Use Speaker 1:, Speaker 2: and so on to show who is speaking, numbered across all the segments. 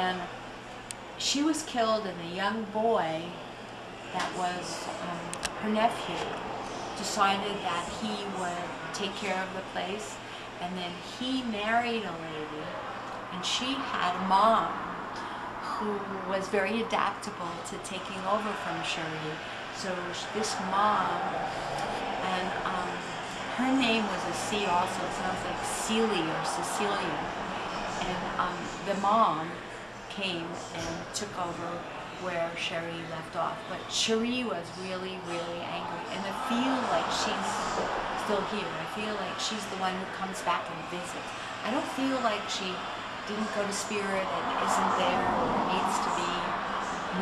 Speaker 1: and she was killed, and a young boy that was her nephew decided that he would take care of the place, and then he married a lady, and she had a mom who was very adaptable to taking over from Cherie. So this mom, and her name was a C also, it sounds like Celie or Cecilia, and the mom came and took over where Cherie left off. But Cherie was really, really angry, and I feel like she's still here. I feel like she's the one who comes back and visits. I don't feel like she didn't go to spirit and isn't there or needs to be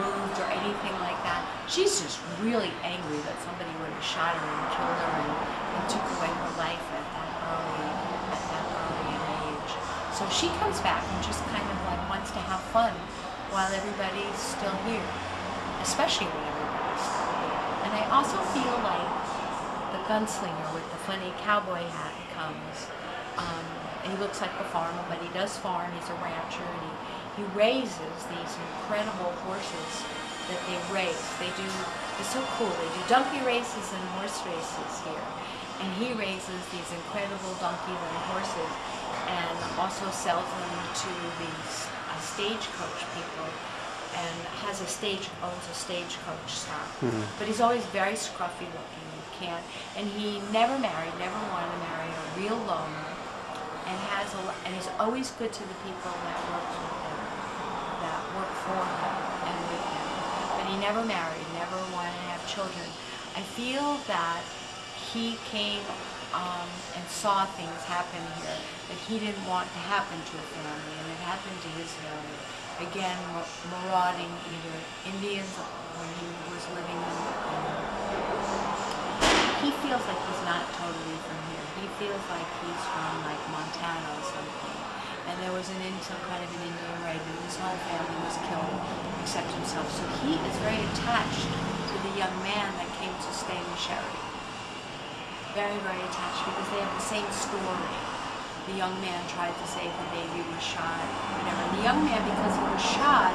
Speaker 1: moved or anything like that. She's just really angry that somebody would have shot her and killed her and took away her life at that early an age. So she comes back and just kind of like wants to have fun while everybody's still here, especially when everybody's still here. And I also feel like the gunslinger with the funny cowboy hat comes. And he looks like a farmer, but he does farm. He's a rancher, and he raises these incredible horses that they race. It's so cool. They do donkey races and horse races here. And he raises these incredible donkeys and horses and also sells them to these stagecoach people, and owns a stagecoach stop. Mm-hmm. But he's always very scruffy looking. And he never wanted to marry a real loner, and he's always good to the people that work with him, that work for him and with him. But he never married, never wanted to have children. I feel that he came and saw things happen here that he didn't want to happen to a family, and it happened to his family. Again, marauding either Indians when he was living in he feels like he's not totally from here. He feels like he's from like Montana or something. And there was some kind of an Indian raid, and his whole family was killed except himself. So he is very attached to the young man that came to stay with Cherie. Very, very attached, because they have the same story. The young man tried to save the baby, was shot, whatever. And the young man, because he was shot,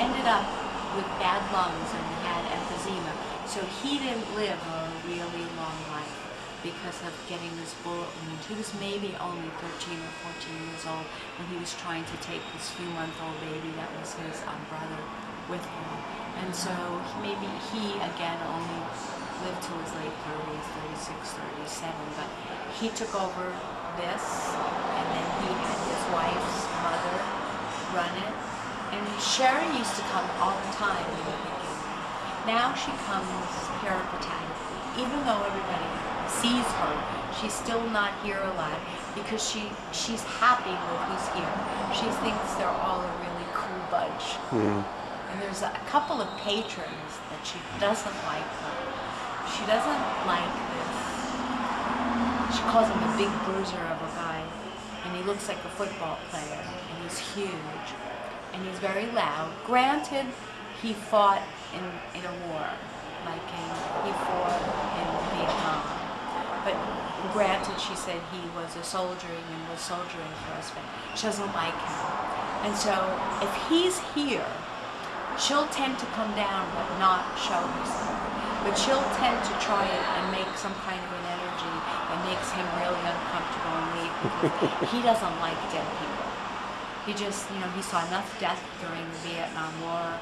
Speaker 1: ended up with bad lungs and had emphysema. So he didn't live a really long life because of getting this bullet wound. He was maybe only 13 or 14 years old when he was trying to take this few-month-old baby that was his brother with him. And so maybe he, again, only lived till his late 30s, 36, 37, but he took over this, and then he had his wife's mother run it. And Cherie used to come all the time in the beginning. Now she comes peripatetically. Even though everybody sees her, she's still not here a lot because she's happy with who's here. She thinks they're all a really cool bunch. Mm-hmm. And there's a couple of patrons that she doesn't like them. She doesn't like this. She calls him a big bruiser of a guy, and he looks like a football player, and he's huge, and he's very loud. Granted, he fought in a war, he fought in Vietnam. But granted, she said he was soldiering for us, but she doesn't like him. And so, if he's here, she'll tend to come down but not show herself. But she'll tend to try it and make some kind of an energy that makes him really uncomfortable and leave, because he doesn't like dead people. He just, he saw enough death during the Vietnam War,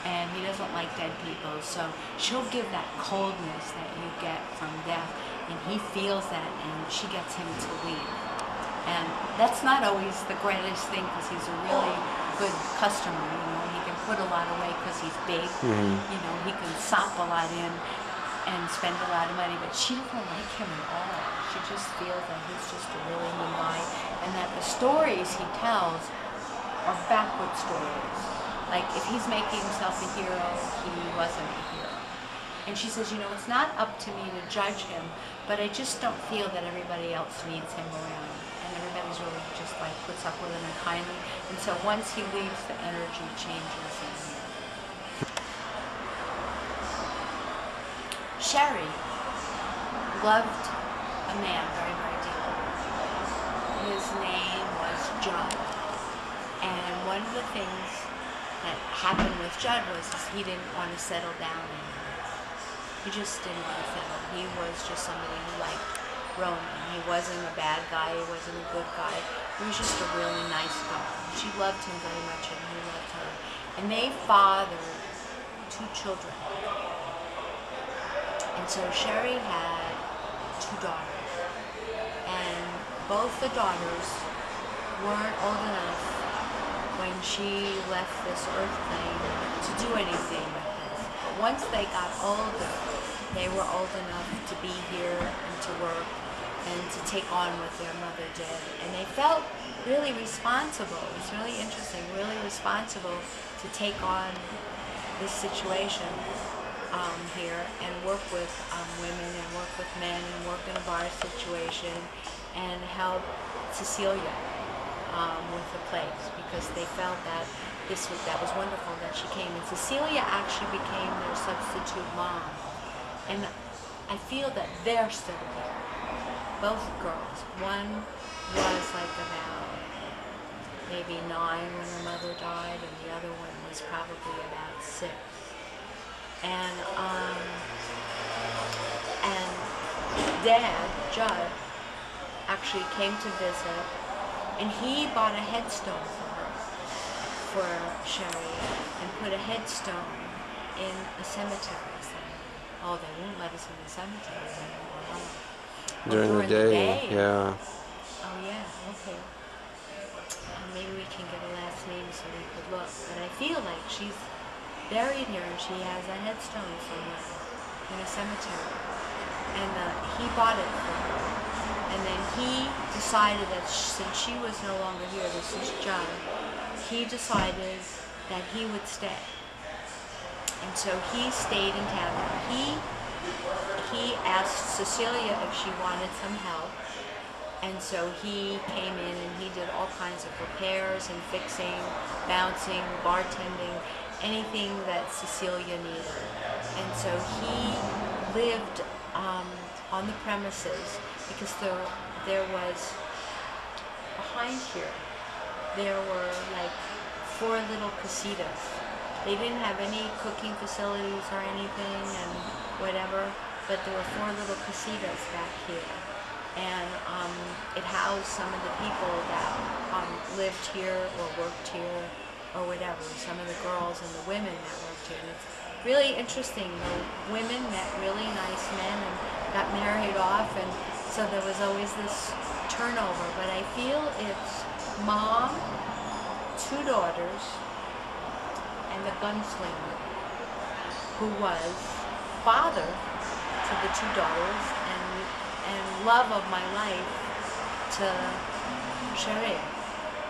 Speaker 1: and he doesn't like dead people. So she'll give that coldness that you get from death, and he feels that, and she gets him to leave. And that's not always the greatest thing, because he's a really good customer. He can put a lot away because he's big. Mm-hmm. He can sop a lot in and spend a lot of money, but she doesn't like him at all. She just feels that he's just a really mean guy, and that the stories he tells are backward stories. Like, if he's making himself a hero, he wasn't a hero. And she says, it's not up to me to judge him, but I just don't feel that everybody else needs him around. And everybody's really just like puts up with him and kindly. And so once he leaves, the energy changes in here. Cherie loved a man very, very deeply. His name was John. And one of the things that happened with Judd was he didn't want to settle down anymore. He just didn't want to settle. He was just somebody who liked roaming. He wasn't a bad guy. He wasn't a good guy. He was just a really nice guy. She loved him very much, and he loved her. And they fathered 2 children. And so Sherry had 2 daughters. And both the daughters weren't old enough when she left this earth plane to do anything with this. But once they got older, they were old enough to be here and to work and to take on what their mother did. And they felt really responsible. It was really interesting, really responsible to take on this situation here and work with women and work with men and work in a bar situation and help Cecilia with the place, because they felt that that was wonderful that she came. And Cecilia actually became their substitute mom. And I feel that they're still here. Both girls. One was like about maybe 9 when her mother died, and the other one was probably about 6. And Dad, Judd, actually came to visit, and he bought a headstone for Sherry, and put a headstone in a cemetery. So, oh, they won't let us in the cemetery anymore.
Speaker 2: During the day, yeah.
Speaker 1: Oh yeah, okay. Maybe we can get a last name so we could look. But I feel like she's buried here, and she has a headstone somewhere in a cemetery. And he bought it for her. And then he decided that since she was no longer here, this is John, he decided that he would stay. And so he stayed in town. He asked Cecilia if she wanted some help. And so he came in and he did all kinds of repairs and fixing, bouncing, bartending, anything that Cecilia needed. And so he lived on the premises, because there was, behind here, there were like 4 little casitas. They didn't have any cooking facilities or anything and whatever, but there were 4 little casitas back here. And it housed some of the people that lived here or worked here or whatever, some of the girls and the women that worked here. And it's really interesting. The women met really nice men and got married off, and so there was always this turnover. But I feel it's mom, 2 daughters, and the gunslinger, who was father to the 2 daughters and love of my life to Sherry.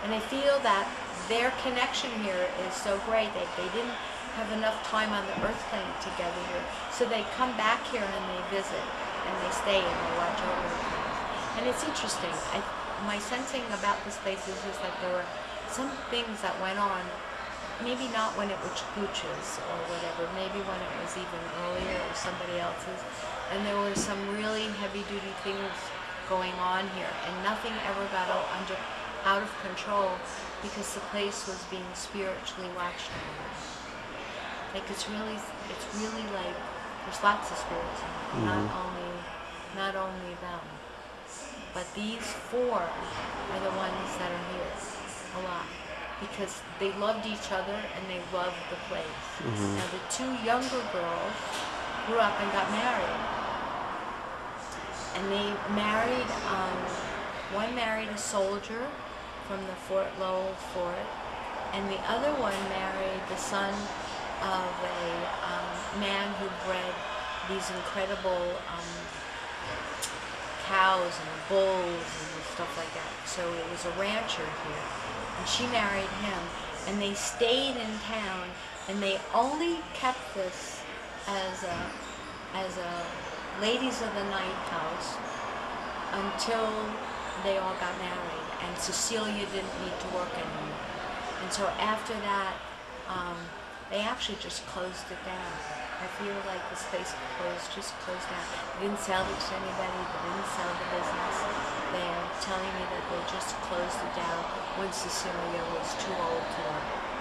Speaker 1: And I feel that their connection here is so great that they didn't have enough time on the earth plane together here, so they come back here and they visit and they stay and they watch over the place. And it's interesting. My sensing about this place is just that there were some things that went on, maybe not when it was Gooch's or whatever, maybe when it was even earlier or somebody else's, and there were some really heavy-duty things going on here, and nothing ever got out of control because the place was being spiritually watched over. Like it's really like there's lots of spirits in it, not only them, but these 4 are the ones that are here a lot, because they loved each other and they loved the place. Now the 2 younger girls grew up and got married, and they married. One married a soldier from the Fort Lowell Fort, and the other one married the son of a man who bred these incredible cows and bulls and stuff like that. So it was a rancher here, and she married him, and they stayed in town, and they only kept this as a ladies of the night house until they all got married, and Cecilia didn't need to work anymore. And so after that, They actually just closed it down. I feel like this place just closed down. They didn't sell it to anybody. They didn't sell the business. They're telling me that they just closed it down when Cecilia was too old to work.